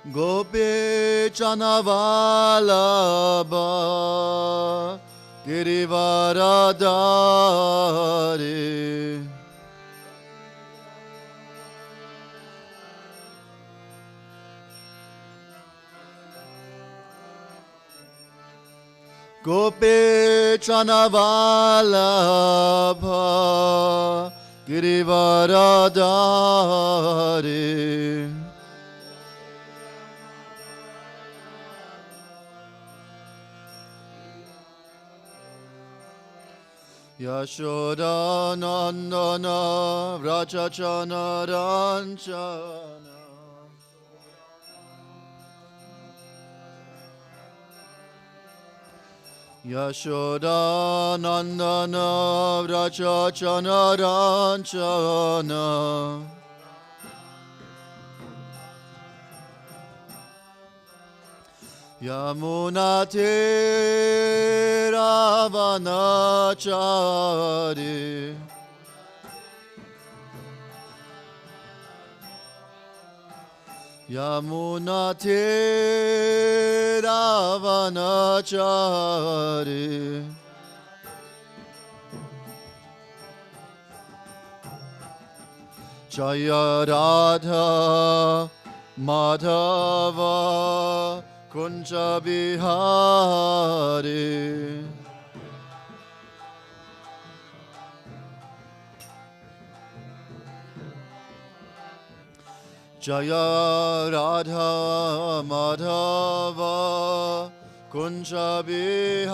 Gopi Chanavalabha Girivaradari Gopi Chanavalabha Girivaradari Yashoda Nandana Vrachachana Ranchana Yashoda Nandana Vrachachana Ranchana Yamunate Ravanachari Yamunate Ravanachari Jaya Radha Madhava Kunja Bihari Jaya Radha Madhava Kunja Bihari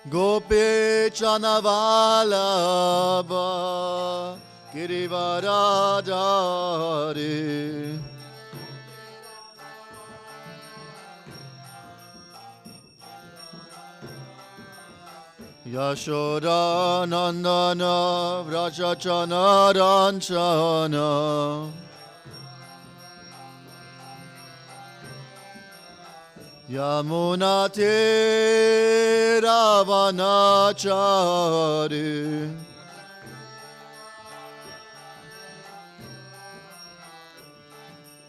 Gopi Chanavalabha Girivaradari Yashoda Nandana Vrachachana Ranchana Yamunate Ravanachari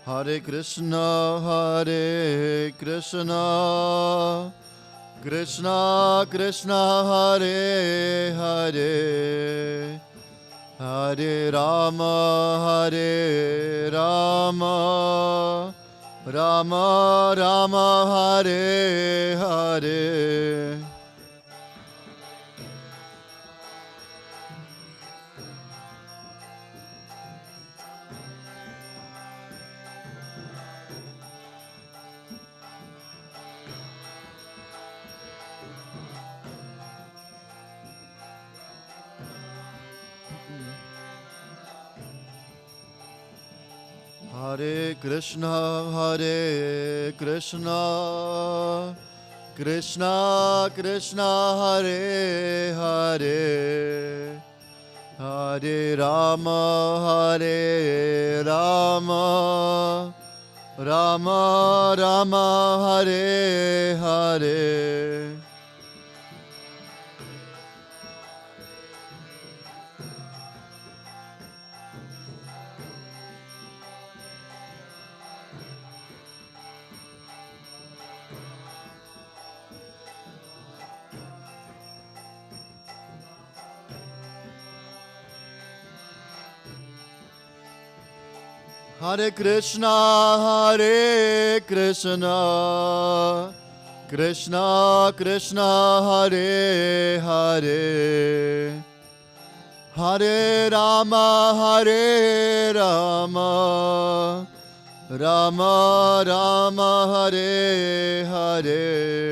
Hare Krishna Krishna Krishna Hare Hare Hare Rama Rama Rama Hare Hare Hare Krishna Krishna Krishna Hare Hare Hare Rama Rama Rama Hare Hare Hare Krishna Krishna Krishna Hare Hare Hare Rama Rama Rama Hare Hare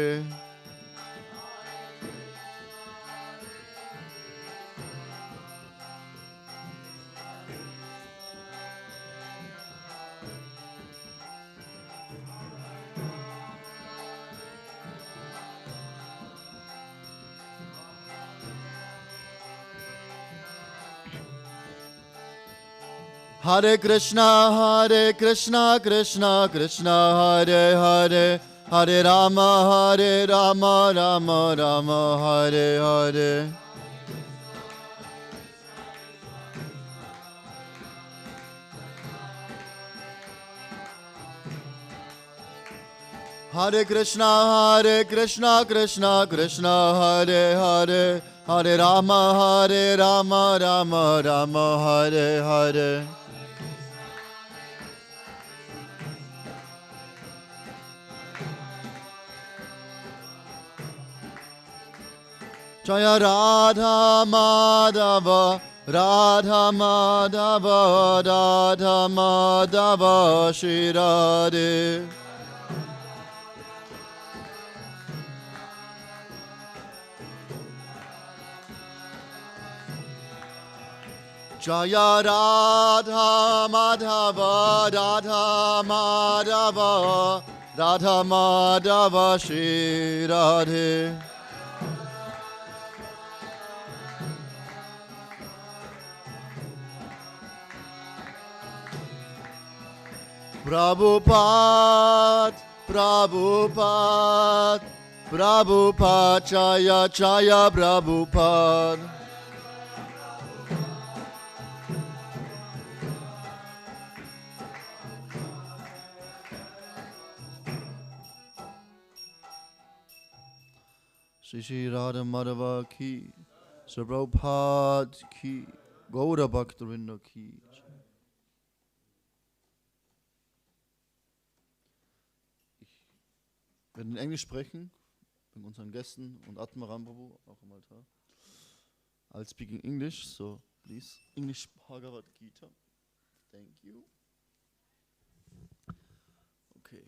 Hare Krishna Krishna Krishna Hare Hare Hare Rama, Rama Rama, Hare Hare. Hare Krishna, Krishna Krishna, Hare Hare. Hare Rama, Rama Rama, Hare Hare. Jaya Radha Madhava, Radha Madhava, Radha Madhava, Shri Radhe. Jaya Radha Madhava, Radha Madhava, Radha Madhava, Shri Radhe. Prabhupada, Prabhupada, Prabhupada, Jaya Jaya Prabhupada. Shri Shri Radha Madhava ki, Shri Prabhupada ki, Gaura Bhaktivinoda ki. Wir werden in Englisch sprechen, mit unseren Gästen und Atmaram Prabhu, auch im Altar. I'll speak in English, so please, English Bhagavad Gita. Thank you. Okay.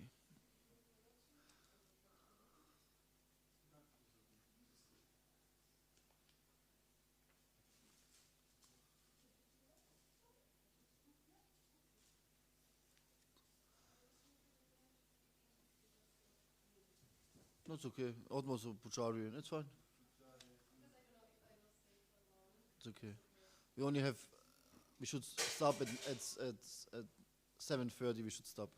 That's okay. Almost a Pucharian. It's fine. It's okay. We only have. We should stop at 7:30. We should stop.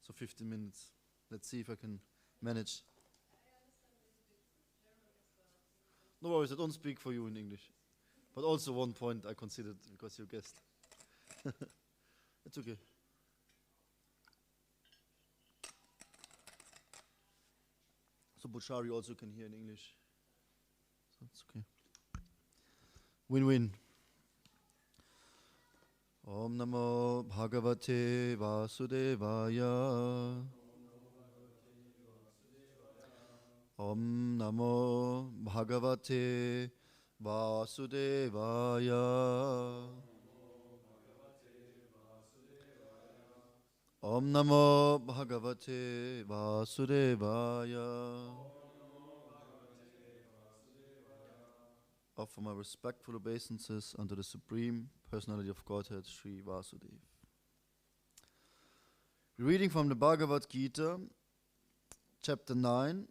So 15 minutes. Let's see if I can manage. No worries. I don't speak for you in English. But also one point I considered because you're a guest. It's okay. So Buchari also can hear in English. So it's okay. Win-win. Om Namo Bhagavate Vasudevaya. Om Namo Bhagavate Vasudevaya. Om Namo Bhagavate Vasudevaya. Offer my respectful obeisances unto the Supreme Personality of Godhead, Sri Vasudev. Reading from the Bhagavad Gita, Chapter 9,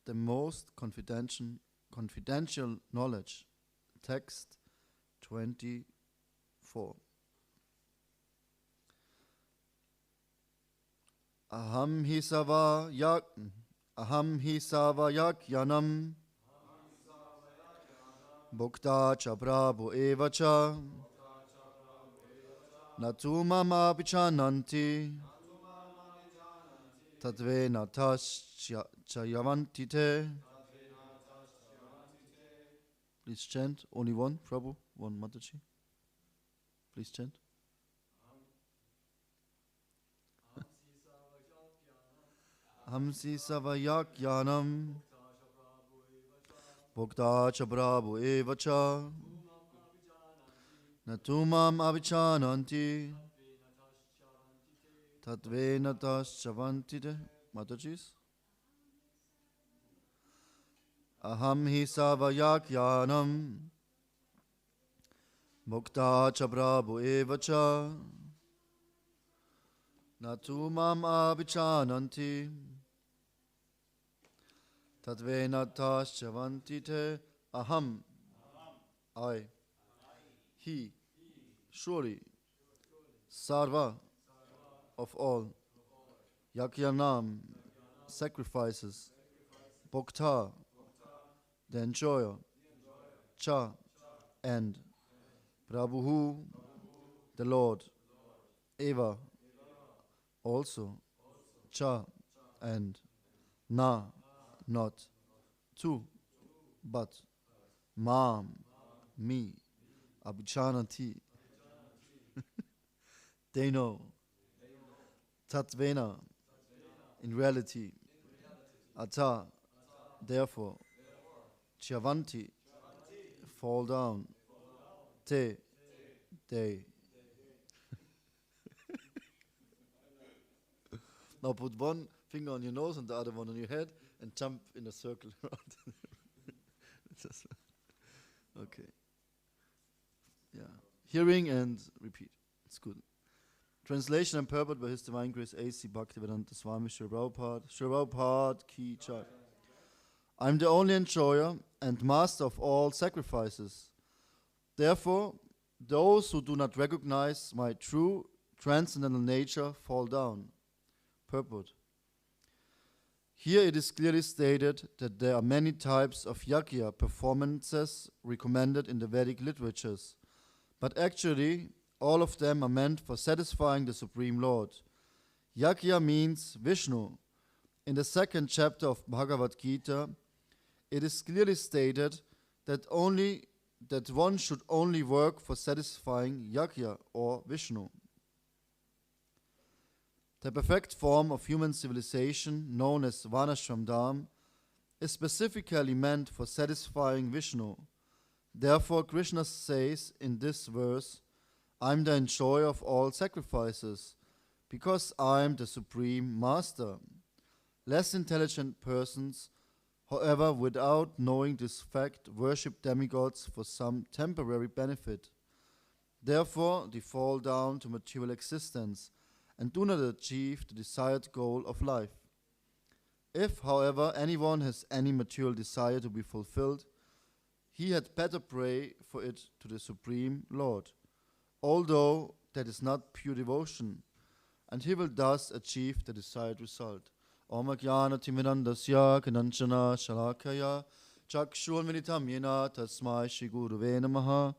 the most confidential knowledge, text 24. Aham hi sava yak yanam bhukta cha prabhu evacha natumam abhichananti tadve natas chayavantite. Please chant. Only one, Prabhu, one Mataji. Please chant. Hamsi savayak yanam bhukta cha prabhu evacha natumam abhichananti tatve natas chavantite. Matajis. Aham hi savayak yanam bhukta cha prabhu evacha natumam abhichananti tadvenatas chavantite. Aham, I, he, surely, sarva, of all, yakyanam, sacrifices. Bhokta, the enjoyer. Cha, and. Prabhuhu, the Lord. Eva, also. Cha, and. Na, not. Tu, but. Mam, me. Abhichanati. They know. Tatvena, in reality. Ata, therefore. Chavanti, fall down. Te, they. Now put one finger on your nose and the other one on your head and jump in a circle around. Okay. Yeah. Hearing and repeat. It's good. Translation and purport by His Divine Grace A.C. Bhaktivedanta Swami Srila Prabhupada. Srila Prabhupada Ki Jai. I am the only enjoyer and master of all sacrifices. Therefore, those who do not recognize my true transcendental nature fall down. Purport. Here it is clearly stated that there are many types of yajna performances recommended in the Vedic literatures, but actually all of them are meant for satisfying the Supreme Lord. Yajna means Vishnu. In the second chapter of Bhagavad Gita, it is clearly stated that one should only work for satisfying yajna or Vishnu. The perfect form of human civilization, known as Varnashram Dham, is specifically meant for satisfying Vishnu. Therefore, Krishna says in this verse, I am the enjoyer of all sacrifices, because I am the Supreme Master. Less intelligent persons, however, without knowing this fact, worship demigods for some temporary benefit. Therefore, they fall down to material existence and do not achieve the desired goal of life. If, however, anyone has any material desire to be fulfilled, he had better pray for it to the Supreme Lord, although that is not pure devotion, and he will thus achieve the desired result. Om Ajnana Timirandasya Kananchana Shalakaya Chakshurmilitam Yena Tasmai Shri Guruve Namaha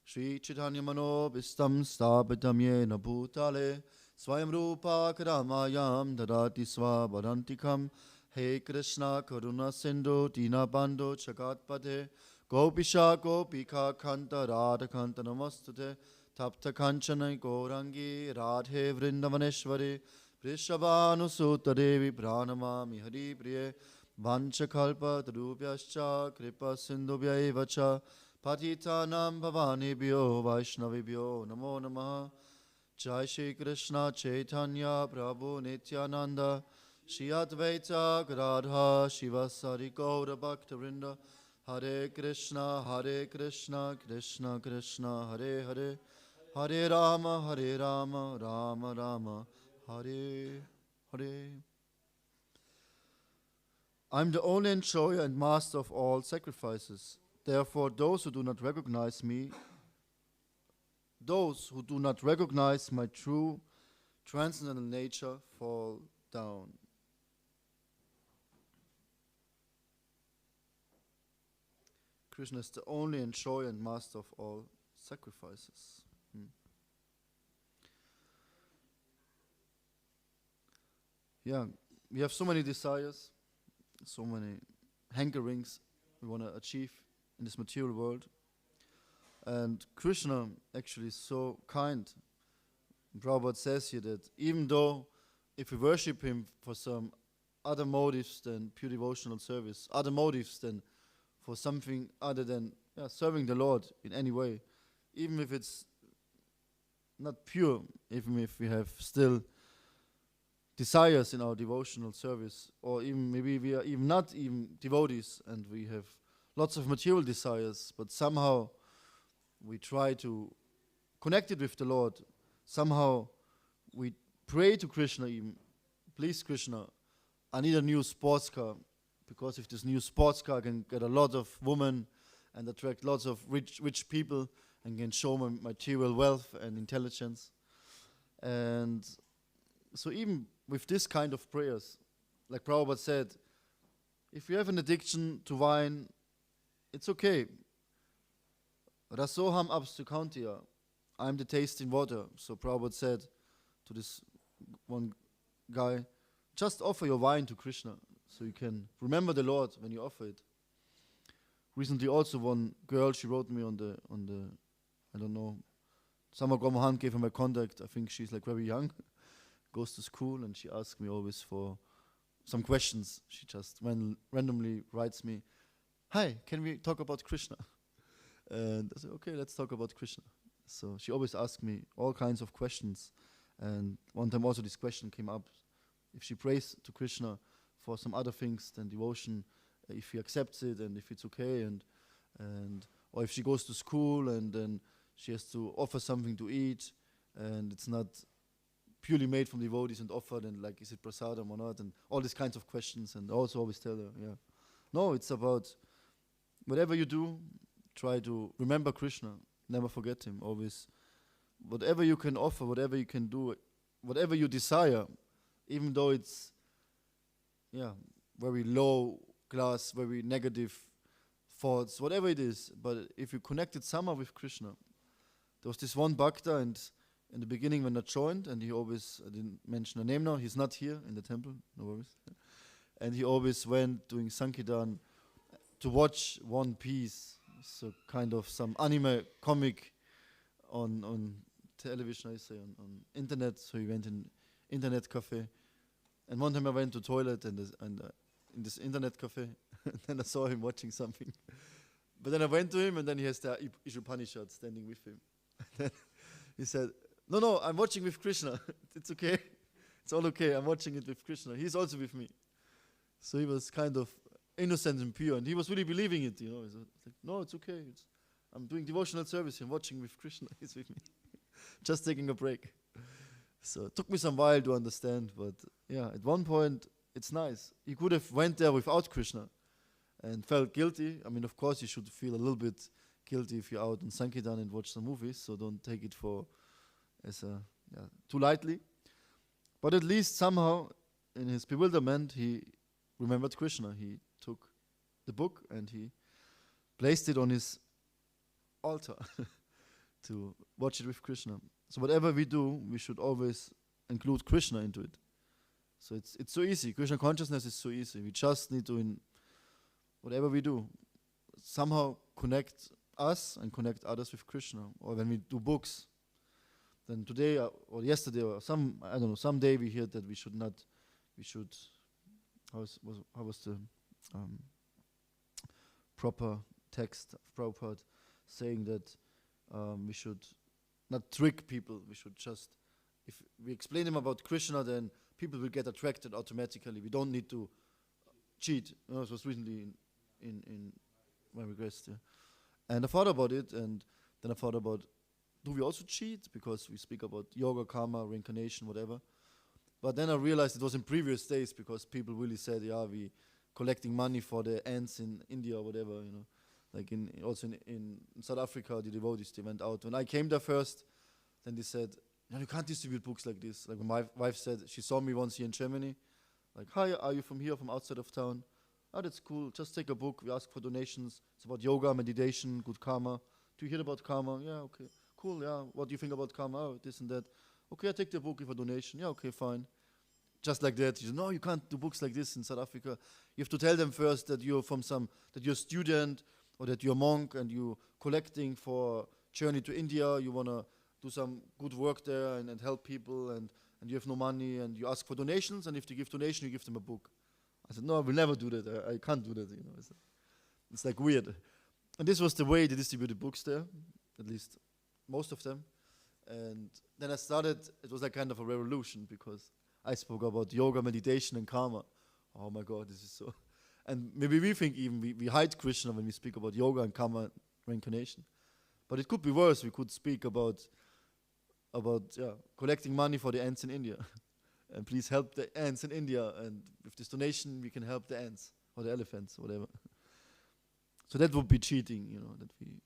Shri Chaitanya Mano Bistam Stapitam Yena Bhutale Swayam Rupa Karamayam Dadati Swabharantikam He Krishna Karuna Sindhu Dina Bandhu Chagatpate Gopisha Gopika Kanta Radha Kanta Namastate Tapta Kanchana Gaurangi Radhe Vrindavaneshwari Prishabhanu Sutta Devi Pranamami Hari Priye Vanchakalpa Tarubhyascha Kripa Sindhubhya Evacha Patitanam Bhavanibhyo Vaishnavibhyo Namo Namaha Jai Shri Krishna Chaitanya Prabhu Nityananda Shri Advaita Gadadha Shivasari Gaura Bhaktavinda Hare Krishna Krishna Krishna Hare Hare Hare Rama Rama Rama Hare Hare. I am the only enjoyer and master of all sacrifices. Therefore, those who do not recognize my true transcendental nature fall down. Krishna is the only enjoyer and master of all sacrifices. Yeah, we have so many desires, so many hankerings we want to achieve in this material world. And Krishna actually is so kind. Prabhupada says here that even though if we worship him for some other motives than pure devotional service, other motives than for something other than serving the Lord in any way, even if it's not pure, even if we have still desires in our devotional service, or even maybe we are even not even devotees and we have lots of material desires, but somehow we try to connect it with the Lord. Somehow we pray to Krishna even, please Krishna, I need a new sports car, because if this new sports car can get a lot of women and attract lots of rich people and can show my material wealth and intelligence. And so even with this kind of prayers, like Prabhupada said, if you have an addiction to wine, it's okay. Rasoham abstukantia. I'm the tasting water. So Prabhupada said to this one guy, just offer your wine to Krishna so you can remember the Lord when you offer it. Recently also one girl, she wrote me on the I don't know, Samagra Mohan gave her my contact. I think she's like very young, goes to school, and she asks me always for some questions. She just randomly writes me, "Hi, can we talk about Krishna?" And I said, "Okay, let's talk about Krishna." So she always asks me all kinds of questions. And one time also this question came up, if she prays to Krishna for some other things than devotion, if he accepts it and if it's okay, and or if she goes to school and then she has to offer something to eat and it's not purely made from devotees and offered, and like, is it prasadam or not, and all these kinds of questions. And also always tell her, no, it's about whatever you do, try to remember Krishna, never forget him, always. Whatever you can offer, whatever you can do, whatever you desire, even though it's very low class, very negative thoughts, whatever it is, but if you connect it somehow with Krishna. There was this one bhakta, and in the beginning when I joined, and he always, I didn't mention the name now, he's not here in the temple, no worries. And he always went doing Sankirtan to watch One Piece, so kind of some anime comic on television, I say, on internet. So he went in internet cafe. And one time I went to toilet and in this internet cafe, and then I saw him watching something. But then I went to him, and then he has the Ishupanishad standing with him. And then he said, no, I'm watching with Krishna. It's okay. It's all okay. I'm watching it with Krishna. He's also with me. So he was kind of innocent and pure, and he was really believing it, He's like, no, it's okay. I'm doing devotional service. I'm watching with Krishna. He's with me. Just taking a break. So it took me some while to understand, but at one point, it's nice. He could have went there without Krishna and felt guilty. I mean, of course, you should feel a little bit guilty if you're out in Sankirtan and watch some movies, so don't take it too lightly. But at least somehow, in his bewilderment, he remembered Krishna. He took the book and he placed it on his altar to watch it with Krishna. So whatever we do, we should always include Krishna into it. So it's so easy. Krishna consciousness is so easy. We just need to, in whatever we do, somehow connect us and connect others with Krishna. Or when we do books, then today or yesterday or someday we heard that we should, how was the proper text of Prabhupada saying that we should not trick people. We should just, if we explain them about Krishna, then people will get attracted automatically. We don't need to cheat. It was recently in my request. Yeah. And I thought about it, and then I thought about, do we also cheat? Because we speak about yoga, karma, reincarnation, whatever. But then I realized it was in previous days, because people really said, we collecting money for the ants in India or whatever, Like in South Africa, the devotees, they went out. When I came there first, then they said, you can't distribute books like this. Like my wife said, she saw me once here in Germany. Like, hi, are you from here, from outside of town? Oh, that's cool. Just take a book. We ask for donations. It's about yoga, meditation, good karma. Do you hear about karma? Yeah, okay. Cool, yeah. What do you think about karma? Oh, this and that. Okay, I take the book, give a donation. Yeah, okay, fine. Just like that. He said, no, you can't do books like this in South Africa. You have to tell them first that you're that you're a student, or that you're a monk and you're collecting for journey to India. You want to do some good work there and help people, and you have no money, and you ask for donations, and if they give donation, you give them a book. I said, no, I will never do that. I can't do that. It's like weird. And this was the way they distributed books there, at least most of them. And then I started, it was like kind of a revolution, because I spoke about yoga, meditation, and karma. Oh my God, this is so. And maybe we think even we hide Krishna when we speak about yoga and karma, reincarnation. But it could be worse. We could speak about collecting money for the ants in India. And please help the ants in India. And with this donation, we can help the ants or the elephants or whatever. So that would be cheating, that we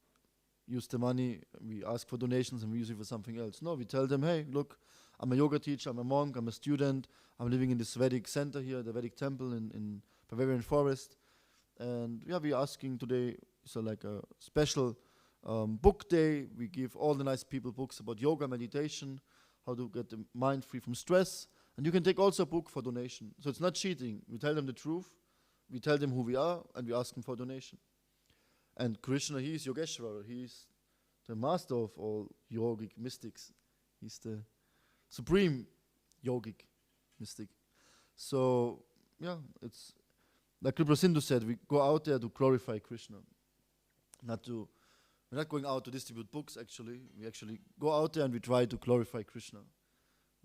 use the money, we ask for donations and we use it for something else. No, we tell them, hey, look, I'm a yoga teacher, I'm a monk, I'm a student, I'm living in this Vedic center here, the Vedic temple in Bavarian Forest. And yeah, we're asking today, so like a special book day. We give all the nice people books about yoga, meditation, how to get the mind free from stress. And you can take also a book for donation. So it's not cheating. We tell them the truth, we tell them who we are, and we ask them for donation. And Krishna, he is Yogeshwara. He is the master of all yogic mystics. He's the supreme yogic mystic. So, yeah, it's like Kripa Sindhu said, we go out there to glorify Krishna. We're not going out to distribute books, actually. We actually go out there and we try to glorify Krishna.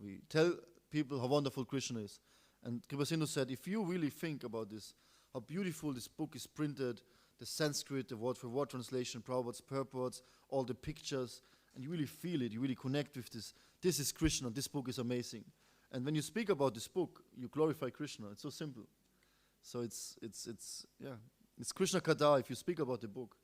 We tell people how wonderful Krishna is. And Kripa Sindhu said, if you really think about this, how beautiful this book is printed, the Sanskrit, the word-for-word translation, Prabhupada's purports, all the pictures, and you really feel it, you really connect with this. This is Krishna, this book is amazing. And when you speak about this book, you glorify Krishna. It's so simple. So it's Krishna Kada if you speak about the book.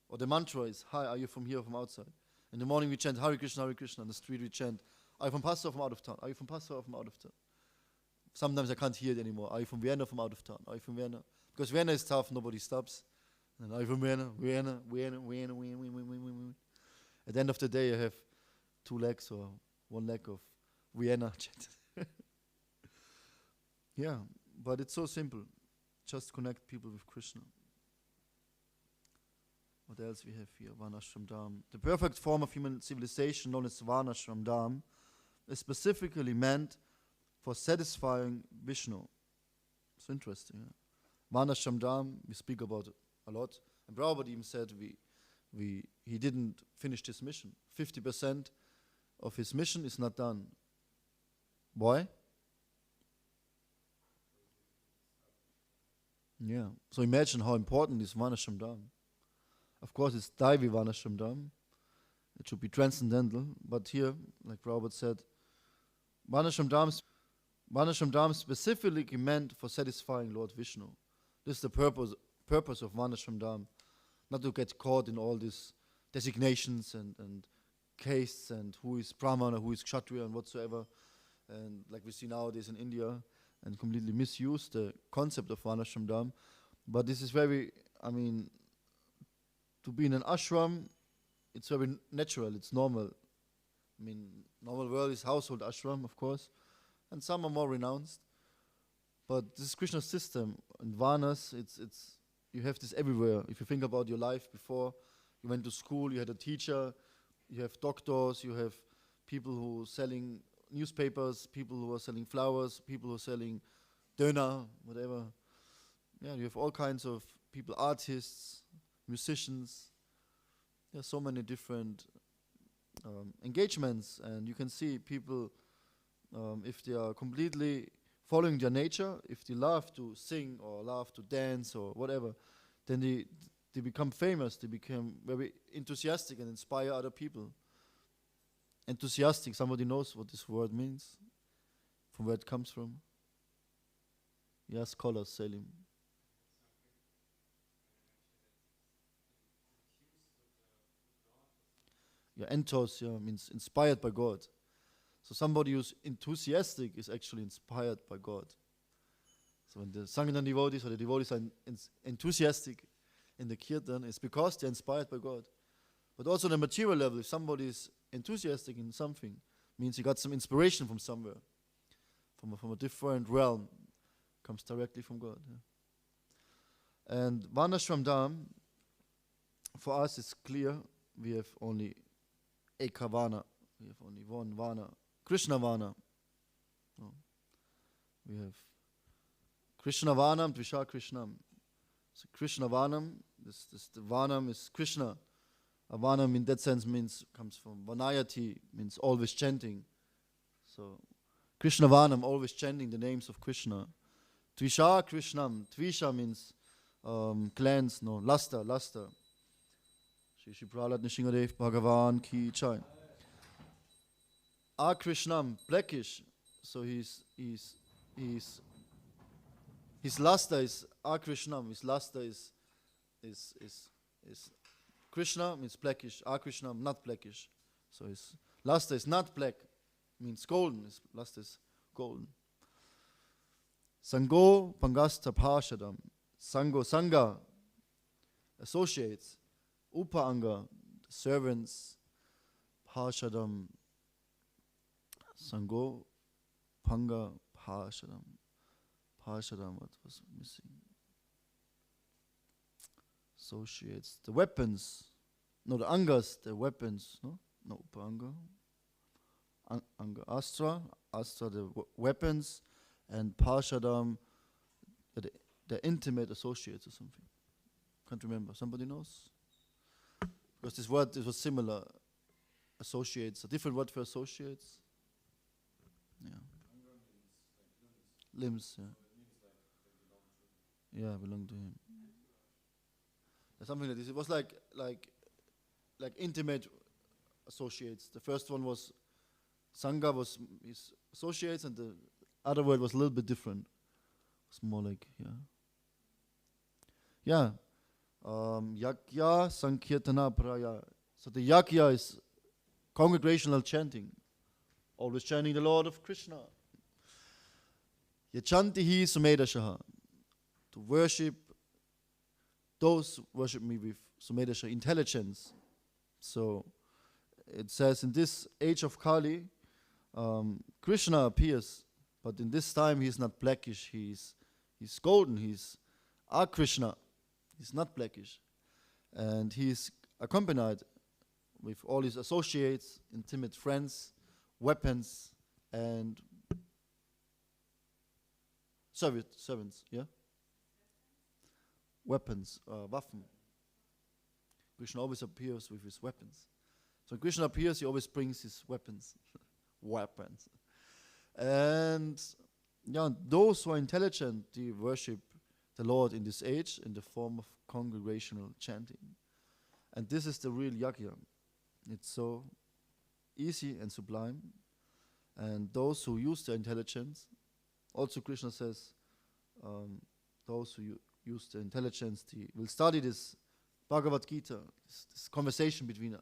Or the mantra is, hi, are you from here or from outside? In the morning we chant Hare Krishna, Hare Krishna. On the street we chant, are you from Passau or from out of town? Are you from Passau or from out of town? Sometimes I can't hear it anymore. Are you from Vienna or from out of town? Are you from Vienna? Because Vienna is tough, nobody stops. And are you from Vienna? Vienna. At the end of the day, I have 2 legs or 1 leg of Vienna. Yeah, but it's so simple. Just connect people with Krishna. What else we have here? Varnashram Dham. The perfect form of human civilization, known as Varnashram Dham, is specifically meant for satisfying Vishnu. It's interesting. Yeah? Varnashram Dham, we speak about it a lot. And Prabhupada even said he didn't finish his mission. 50% of his mission is not done. Why? Yeah. So imagine how important is Varnashram Dham. Of course, it's Daivi Varnashram Dham. It should be transcendental. But here, like Prabhupada said, Varnashram Dham specifically meant for satisfying Lord Vishnu. This is the purpose of Varnashram Dham. Not to get caught in all these designations and castes and who is Brahmana, who is Kshatriya and whatsoever. And like we see nowadays in India, and completely misuse the concept of Varnashram Dham. But this is very, to be in an ashram, it's very natural, it's normal. Normal world is household ashram, of course, and some are more renounced. But this is Krishna's system. In Varnas, it's you have this everywhere. If you think about your life before, you went to school, you had a teacher, you have doctors, you have people who are selling newspapers, people who are selling flowers, people who are selling döner, whatever. Yeah, you have all kinds of people, artists, musicians. There are so many different engagements, and you can see people, if they are completely following their nature, if they love to sing or love to dance or whatever, then they become famous, they become very enthusiastic and inspire other people. Enthusiastic, somebody knows what this word means, from where it comes from? Yes, scholars, Selim. Yeah, enthos, means inspired by God. So somebody who's enthusiastic is actually inspired by God. So when the Sankirtan devotees or the devotees are enthusiastic in the kirtan, it's because they're inspired by God. But also on the material level, if somebody is enthusiastic in something, means he got some inspiration from somewhere, from a different realm, comes directly from God. Yeah. And Varnashram Dham, for us it's clear, we have only Eka-Varna, we have only one Varna, Krishnavanam. No. We have Krishnavanam, Dvisha Krishnam. So Krishnavanam, the Varnam is Krishna. Avanam in that sense comes from Vanayati, means always chanting. So Krishnavanam, always chanting the names of Krishna. Tvisha Krishnam, Tvisha means cleanse, luster. Shri Prahlad Nishingadev Bhagavan Ki Chai. Krishnam, Blackish. So his luster is Krishnam. His luster is Krishna means blackish. Krishnam, not blackish. So his luster is not black. means golden. Lust is golden. Sango Pangasta Parshadam. Sango Sangha, associates. Upaanga, servants. Parshadam. Sango Panga Parshadam. Parshadam, what was missing? Associates. The weapons. No, the angas, the weapons. No, Upanga. Anga. Astra, the weapons. And Parshadam, the intimate associates or something. Can't remember. Somebody knows? Because this word, it was similar. Associates, a different word for associates. Yeah. Limbs, yeah. Yeah, belong to him. Something like this. It was like intimate associates. The first one was Sangha was his associates, and the other word was a little bit different. It's more like, Yakya Sankirtana Praya. So the Yakya is congregational chanting. Always chanting the Lord of Krishna. Yachantihi Sumedashaha. To worship, those worship me with Sumedasha, intelligence. So it says in this age of Kali, Krishna appears, but in this time he's not blackish, he's golden, he's Krishna, he's not blackish. And he's accompanied with all his associates, intimate friends, weapons, and servants, yeah? Weapons, Waffen. Krishna always appears with his weapons. So when Krishna appears, he always brings his weapons. Weapons. And those who are intelligent, they worship the Lord in this age in the form of congregational chanting. And this is the real yajna. It's so easy and sublime. And those who use their intelligence, also Krishna says, those who use their intelligence, they will study this Bhagavad Gita, this conversation between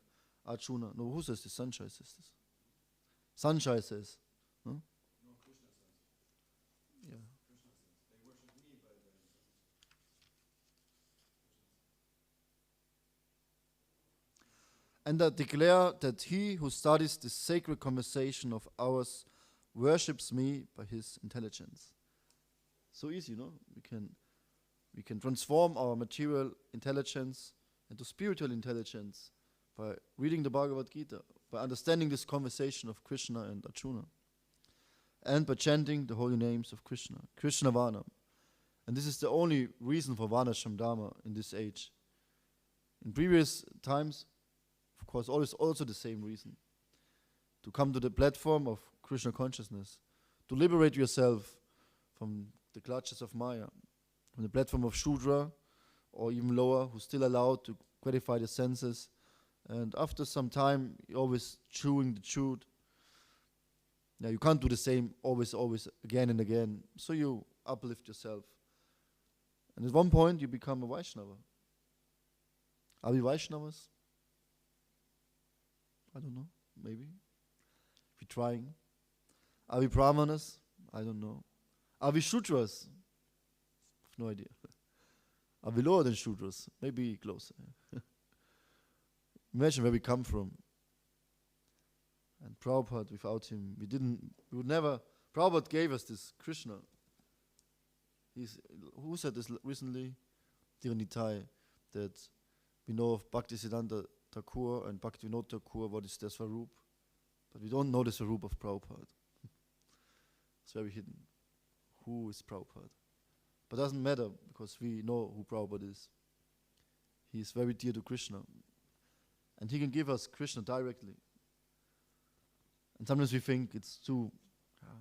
Arjuna. No, who says this? Sanjay says this. Sanjay says. No? No, Krishna says. Yeah. Krishna says. They worship me by their intelligence. And that declare that he who studies this sacred conversation of ours worships me by his intelligence. So easy, no? We can transform our material intelligence into spiritual intelligence by reading the Bhagavad Gita, by understanding this conversation of Krishna and Arjuna, and by chanting the holy names of Krishna, Krishnavanam. And this is the only reason for Varnashram Dharma in this age. In previous times, of course, always also the same reason. To come to the platform of Krishna consciousness, to liberate yourself from the clutches of Maya, from the platform of Shudra, or even lower, who's still allowed to gratify the senses. And after some time, you're always chewing the chewed. Now you can't do the same always, again and again. So you uplift yourself. And at one point, you become a Vaishnava. Are we Vaishnavas? I don't know, maybe. We're trying. Are we Brahmanas? I don't know. Are we Shudras? No idea. Are we lower than Shudras? Maybe closer. Imagine where we come from. And Prabhupada, without him, we would never. Prabhupada gave us this Krishna. Who said this recently? Tiranitai, that we know of Bhaktisiddhanta Thakur and Bhaktivinoda Thakur, what is their Swarup, but we don't know the Swarup of Prabhupada. It's very hidden. Who is Prabhupada? But it doesn't matter, because we know who Prabhupada is. He is very dear to Krishna. And he can give us Krishna directly. And sometimes we think it's too,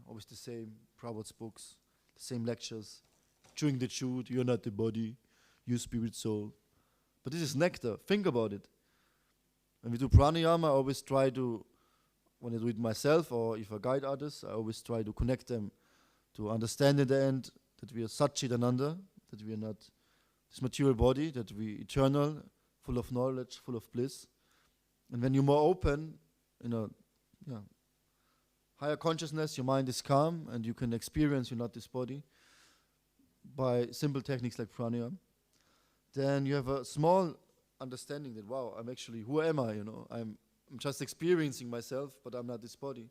always the same, Prabhupada's books, the same lectures, chewing the chewed, you're not the body, you spirit soul. But this is nectar. Think about it. When we do pranayama, I always try to, when I do it myself or if I guide others, I always try to connect them to understand in the end that we are Satchitananda, that we are not this material body, that we are eternal, full of knowledge, full of bliss. And when you're more open, higher consciousness, your mind is calm, and you can experience you're not this body by simple techniques like pranayama. Then you have a small understanding that, wow, I'm actually, who am I, I'm just experiencing myself, but I'm not this body.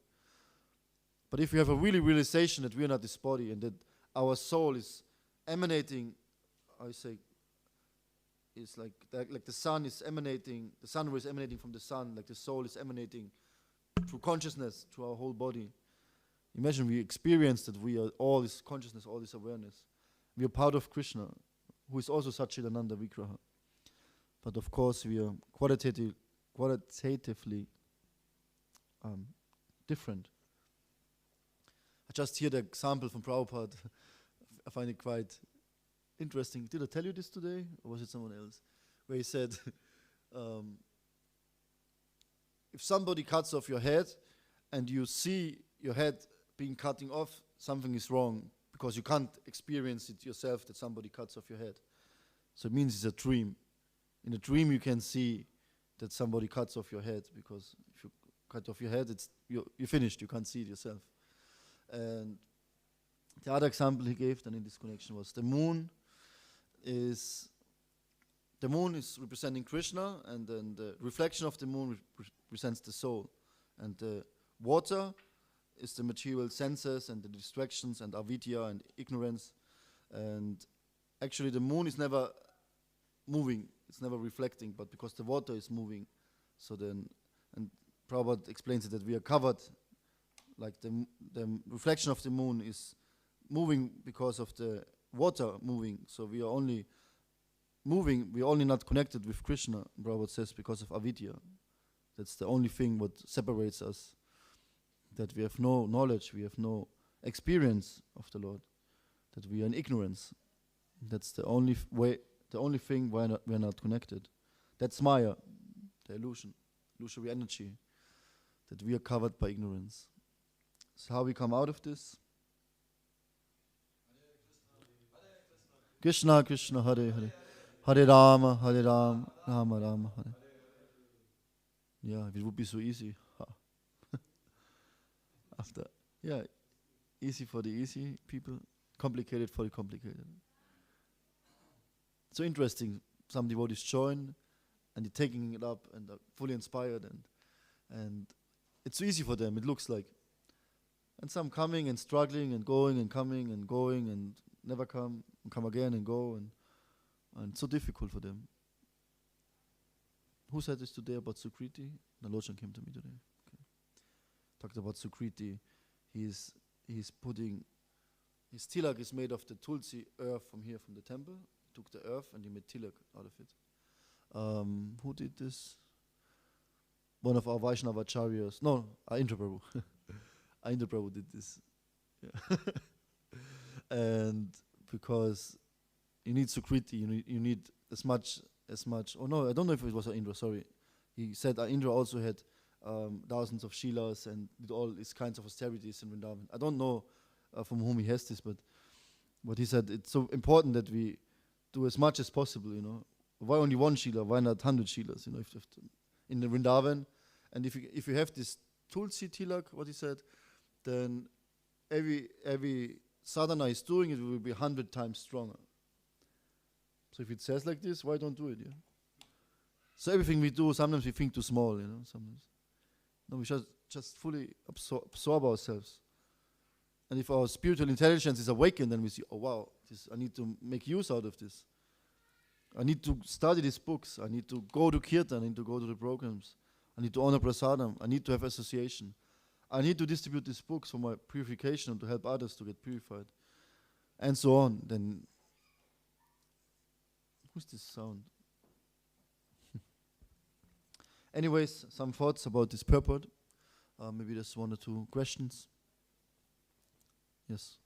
But if you have a really realization that we are not this body and that our soul is emanating, I say, is like the sun is emanating, the sun is emanating from the sun, like the soul is emanating through consciousness to our whole body. Imagine we experience that we are all this consciousness, all this awareness. We are part of Krishna, who is also Satchidananda Vigraha. But of course we are qualitatively different. I just hear the example from Prabhupada. I find it quite interesting. Did I tell you this today, or was it someone else? Where he said, if somebody cuts off your head and you see your head being cutting off, something is wrong, because you can't experience it yourself that somebody cuts off your head. So it means it's a dream. In a dream you can see that somebody cuts off your head, because if you cut off your head, you're finished, you can't see it yourself. And the other example he gave then in this connection was the moon is representing Krishna, and then the reflection of the moon represents the soul. And the water is the material senses and the distractions and avidya and ignorance. And actually the moon is never moving, it's never reflecting, but because the water is moving, so then, and Prabhupada explains it that we are covered, like the reflection of the moon is moving because of the water moving, so we are only moving, we are only not connected with Krishna, Prabhupada says, because of avidya. That's the only thing what separates us, that we have no knowledge, we have no experience of the Lord, that we are in ignorance. That's the only way, the only thing why we are not connected. That's Maya, the illusory energy, that we are covered by ignorance. So how we come out of this? Krishna Krishna Hare Hare, Hare Rama Rama Rama Hare. Yeah, it would be so easy. After, yeah, easy for the easy people, complicated for the complicated. So interesting. Some devotees join and they're taking it up and are fully inspired, and it's so easy for them, it looks like. And some coming and struggling and going and coming and going and never come and come again and go, and it's so difficult for them. Who said this today about Sukriti? Nalochan came to me today. Okay. Talked about Sukriti. He's putting, his tilak is made of the tulsi earth from here, from the temple. He took the earth and he made tilak out of it. Who did this? One of our Vaishnava acharyas. No, Indra Prabhu. Indra Prabhu did this. Yeah. And because you need Sukriti, you need as much. Oh no, I don't know if it was Indra. Sorry, he said Indra also had thousands of shilas and did all these kinds of austerities in Vrindavan. I don't know from whom he has this, but he said it's so important that we do as much as possible. Why only one shila? Why not 100 shilas? In the Vrindavan, and if you have this tulsi tilak, what he said, then every sadhana is doing it will be 100 times stronger. So if it says like this, why don't do it? Yeah. So everything we do, sometimes we think too small. Sometimes no, we just fully absorb ourselves. And if our spiritual intelligence is awakened, then we see, oh wow, I need to make use out of this. I need to study these books. I need to go to kirtan. I need to go to the programs. I need to honor prasadam. I need to have association. I need to distribute these books for my purification and to help others to get purified. And so on. Then, who's this sound? Anyways, some thoughts about this purport. Maybe there's one or two questions. Yes.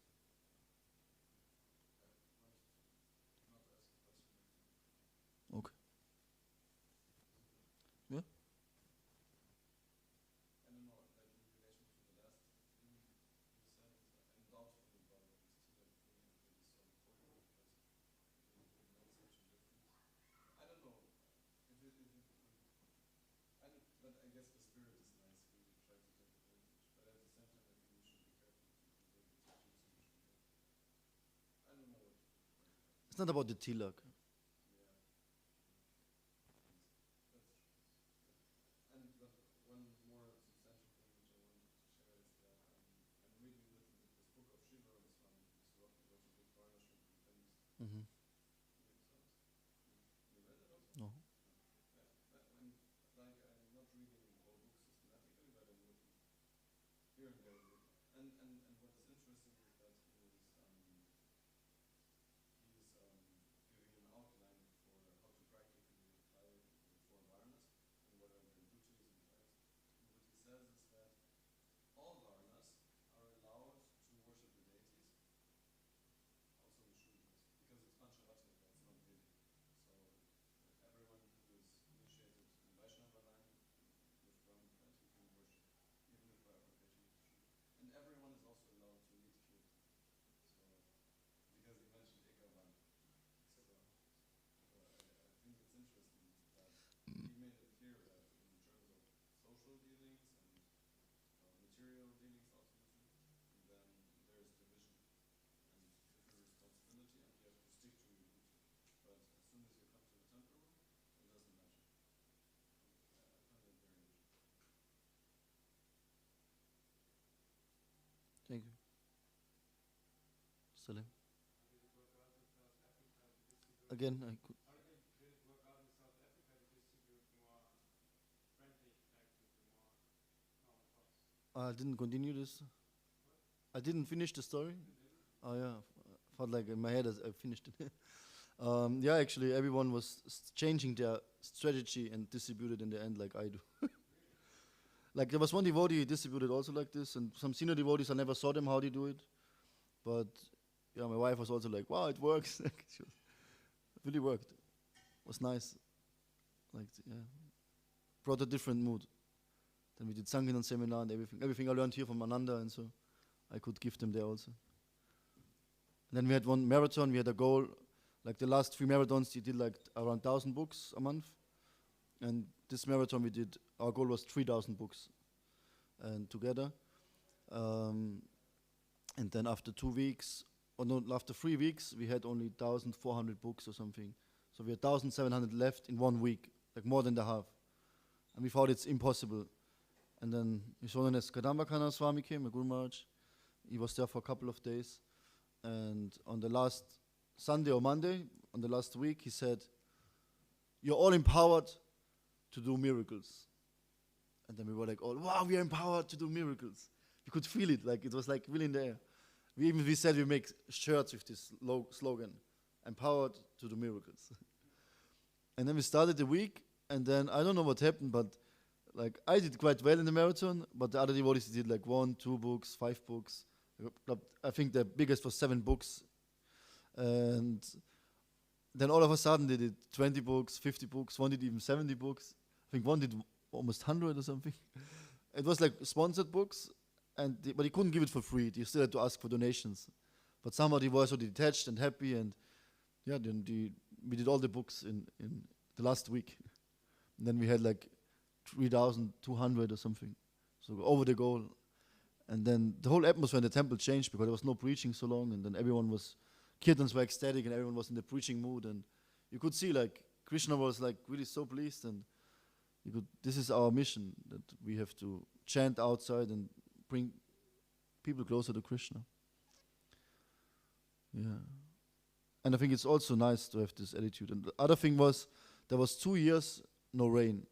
Okay. Yeah. not about the tilak. Mm-hmm. No. Thank you. Salim. Again, I could. I didn't continue this. I didn't finish the story. Oh yeah, felt like in my head as I finished it. Yeah, actually, everyone was changing their strategy and distributed in the end, like I do. Like there was one devotee distributed also like this, and some senior devotees I never saw them how they do it, but yeah, my wife was also like, "Wow, it works!" It really worked. It was nice. Like yeah, brought a different mood. Then we did Sankirtan seminar and everything. Everything I learned here from Ananda, and so I could give them there also. And then we had one marathon. We had a goal, like the last 3 marathons, we did like around 1,000 books a month, and this marathon we did. Our goal was 3,000 books, and together. And then after 2 weeks, or no, after 3 weeks, we had only 1,400 books or something. So we had 1,700 left in 1 week, like more than the half. And we thought it's impossible. And then His Holiness Kadambakana Swami came, a Guru Maharaj. He was there for a couple of days. And on the last Sunday or Monday, on the last week, he said, "You're all empowered to do miracles." And then we were like, "Oh, wow, we are empowered to do miracles." You could feel it, like it was like really in the air. We said we make shirts with this slogan, "Empowered to do miracles." And then we started the week, and then I don't know what happened, but like I did quite well in the marathon, but the other devotees did like 1, 2 books, 5 books. I think the biggest was 7 books. And then all of a sudden they did 20 books, 50 books, one did even 70 books. I think one did almost 100 or something. It was like sponsored books, but he couldn't give it for free. He still had to ask for donations. But somehow he was so detached and happy, and yeah, then we did all the books in the last week. And then we had like 3,200 or something, so over the goal. And then the whole atmosphere in the temple changed because there was no preaching so long, and then everyone was, kirtans were ecstatic, and everyone was in the preaching mood, and you could see like Krishna was like really so pleased, and this is our mission, that we have to chant outside and bring people closer to Krishna. Yeah. And I think it's also nice to have this attitude. And the other thing was, there was 2 years no rain.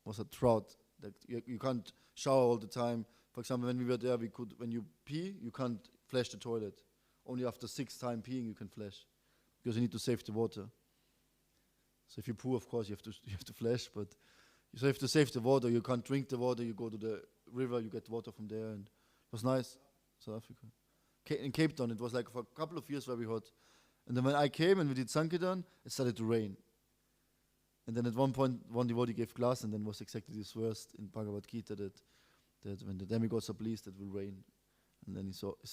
It was a drought. That you can't shower all the time. For example, when we were there, when you pee, you can't flush the toilet. Only after 6 times peeing you can flush, because you need to save the water. So if you poo, of course, you have to flush, but you have to save the water. You can't drink the water. You go to the river, you get water from there, and it was nice. South Africa. In Cape Town, it was like for a couple of years very hot. And then when I came and we did Sankirtan, it started to rain. And then at one point, one devotee gave class, and then was exactly this verse in Bhagavad Gita that when the demigods are pleased, it will rain. And then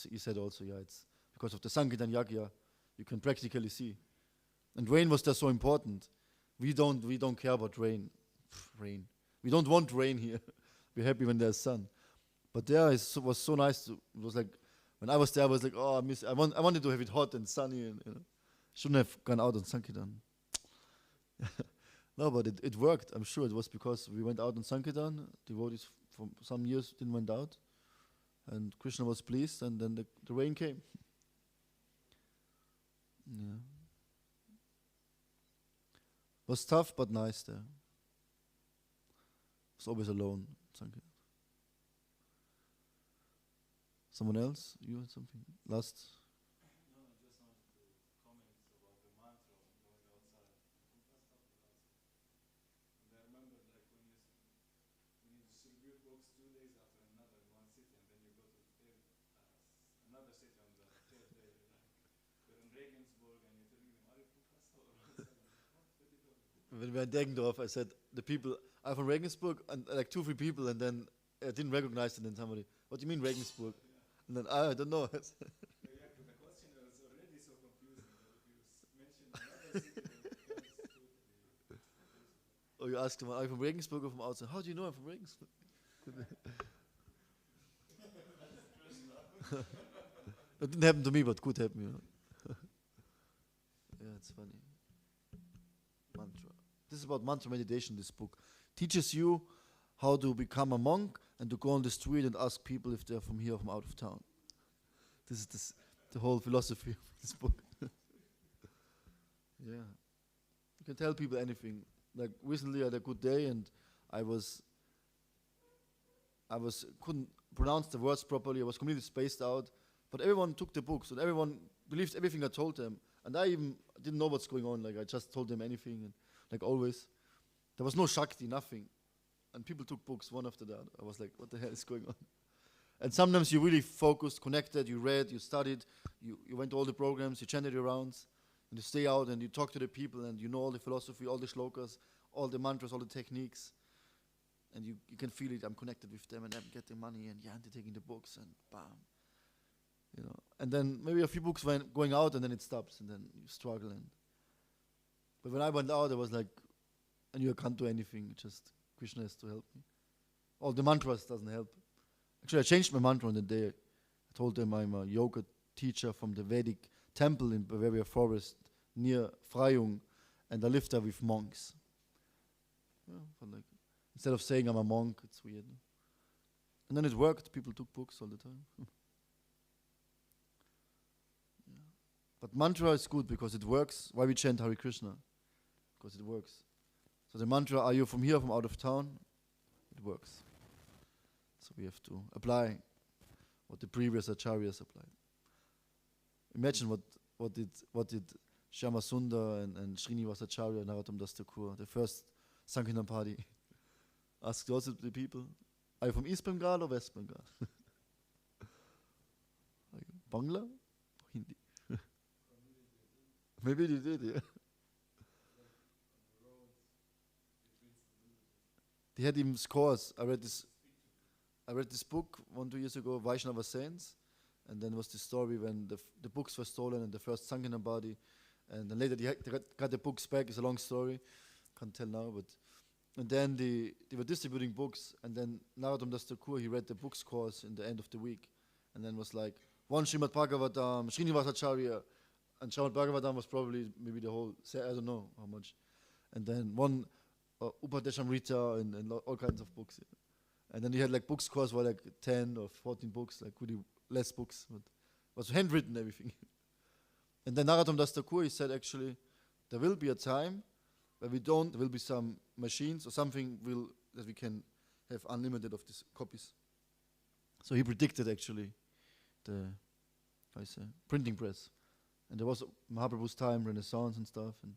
he said also, yeah, it's because of the Sankirtan Yagya, you can practically see. And rain was just so important. We don't care about rain. Rain. We don't want rain here. We're happy when there's sun. But there it was so nice. It was like, when I was there, I was like, oh, I wanted to have it hot and sunny. And Shouldn't have gone out on Sankirtan. No, but it worked. I'm sure it was because we went out on Sankirtan. Devotees for some years didn't went out. And Krishna was pleased, and then the rain came. Yeah. Was tough, but nice there. Was always alone. Sankirtan. Someone else? You had something? Last? No, I just wanted to comment about the mantra when going outside. And I remember like when you distribute books 2 days after another in one city, and then you go to the third, another city on the third day, you're in Regensburg, and you're telling them, are you from Kassel or outside? What are you doing? When we were in Deggendorf, I said, the people are from Regensburg, and like 2-3 people, and then I didn't recognize it, and then somebody, what do you mean Regensburg? And then I don't know. The question was already so confusing that if you mention another city, then it becomes totally. Or you ask them, are you from Regensburg or from outside? How do you know I'm from Regensburg? That didn't happen to me, but could happen, you know. Yeah, it's funny. Mantra. This is about mantra meditation, this book. Teaches you how to become a monk and to go on the street and ask people if they're from here or from out of town. This is the whole philosophy of this book. Yeah. You can tell people anything. Like recently I had a good day and I couldn't pronounce the words properly. I was completely spaced out. But everyone took the books and everyone believed everything I told them. And I even didn't know what's going on. Like I just told them anything, and like always. There was no Shakti, nothing. And people took books one after the other. I was like, what the hell is going on? And sometimes you really focused, connected, you read, you studied, you went to all the programs, you chanted your rounds, and you stay out and you talk to the people and you know all the philosophy, all the shlokas, all the mantras, all the techniques. And you can feel it, I'm connected with them and I'm getting money and yeah, and they're taking the books and bam. You know. And then maybe a few books went going out and then it stops and then you struggle. But when I went out, I was like, and you can't do anything, just Krishna has to help me. All the mantras doesn't help. Actually, I changed my mantra on the day. I told them I'm a yoga teacher from the Vedic temple in Bavaria Forest near Freyung, and I live there with monks. Yeah, but like, instead of saying I'm a monk, it's weird. And then it worked. People took books all the time. Yeah. But mantra is good because it works. Why we chant Hare Krishna? Because it works. So the mantra, are you from here, from out of town? It works. So we have to apply what the previous acharyas applied. Imagine what did Shyama Sundar and Srinivasacharya and Narottam Das Thakur, the first Sankirtan party, asked also the people, are you from East Bengal or West Bengal? Are you Bangla or Hindi? Maybe they did, yeah. They had even scores. I read this book 1-2 years ago, Vaishnava Saints, and then was the story when the books were stolen and the first Sankirtan body, and then later they got the books back. It's a long story, can't tell now, but and then they were distributing books, and then Narottam Das Thakur, he read the book scores in the end of the week, and then was like one Srimad Bhagavatam, Srinivasacharya, and Srimad Bhagavatam was probably maybe the whole set, I don't know how much, and then one Upadeshamrita and all kinds of books. Yeah. And then he had like book scores were like 10 or 14 books, like really less books, but it was handwritten everything. And then Narottam Das Thakur, he said actually, there will be a time where there will be some machines or something that we can have unlimited of these copies. So he predicted actually the printing press. And there was Mahaprabhu's time, Renaissance and stuff, and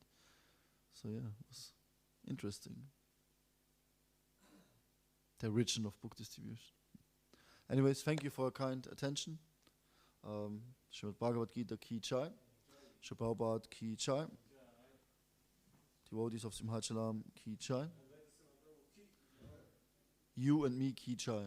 so yeah, it was interesting. The origin of book distribution. Anyways, thank you for your kind attention. Srimad Bhagavad Gita Ki Chai. Srila Prabhupada Ki Chai. Devotees of Simha Ki Chai. You and me Ki Chai.